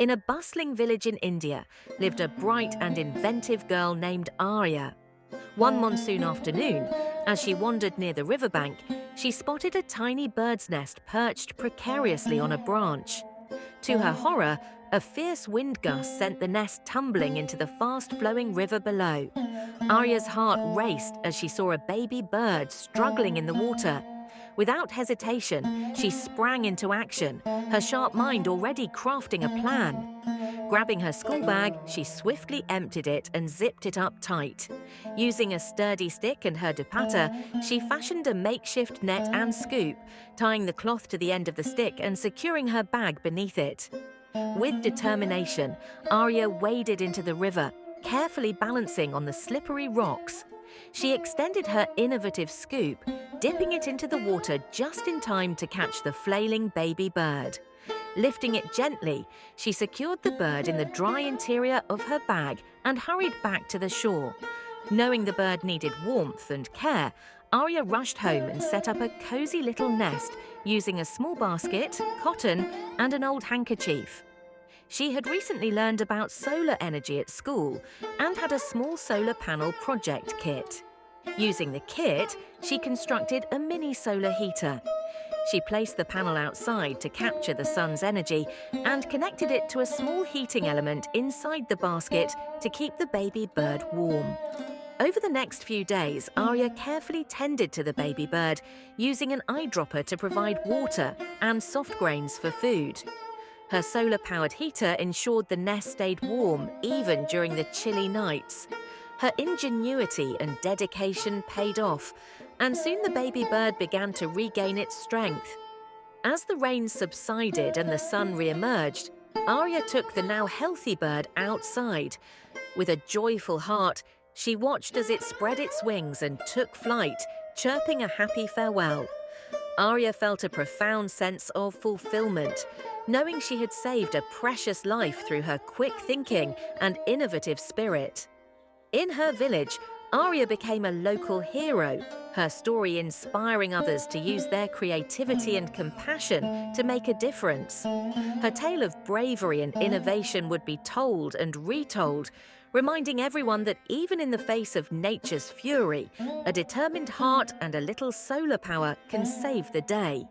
In a bustling village in India lived a bright and inventive girl named Arya. One monsoon afternoon, as she wandered near the riverbank, she spotted a tiny bird's nest perched precariously on a branch. To her horror, a fierce wind gust sent the nest tumbling into the fast-flowing river below. Arya's heart raced as she saw a baby bird struggling in the water. Without hesitation, she sprang into action, her sharp mind already crafting a plan. Grabbing her school bag, she swiftly emptied it and zipped it up tight. Using a sturdy stick and her dupatta, she fashioned a makeshift net and scoop, tying the cloth to the end of the stick and securing her bag beneath it. With determination, Arya waded into the river, carefully balancing on the slippery rocks. She extended her innovative scoop, dipping it into the water just in time to catch the flailing baby bird. Lifting it gently, she secured the bird in the dry interior of her bag and hurried back to the shore. Knowing the bird needed warmth and care, Arya rushed home and set up a cozy little nest using a small basket, cotton, and an old handkerchief. She had recently learned about solar energy at school and had a small solar panel project kit. Using the kit, she constructed a mini solar heater. She placed the panel outside to capture the sun's energy and connected it to a small heating element inside the basket to keep the baby bird warm. Over the next few days, Arya carefully tended to the baby bird, using an eyedropper to provide water and soft grains for food. Her solar-powered heater ensured the nest stayed warm even during the chilly nights. Her ingenuity and dedication paid off, and soon the baby bird began to regain its strength. As the rain subsided and the sun re-emerged, Arya took the now healthy bird outside. With a joyful heart, she watched as it spread its wings and took flight, chirping a happy farewell. Arya felt a profound sense of fulfillment, knowing she had saved a precious life through her quick thinking and innovative spirit. In her village, Arya became a local hero, her story inspiring others to use their creativity and compassion to make a difference. Her tale of bravery and innovation would be told and retold, reminding everyone that even in the face of nature's fury, a determined heart and a little solar power can save the day.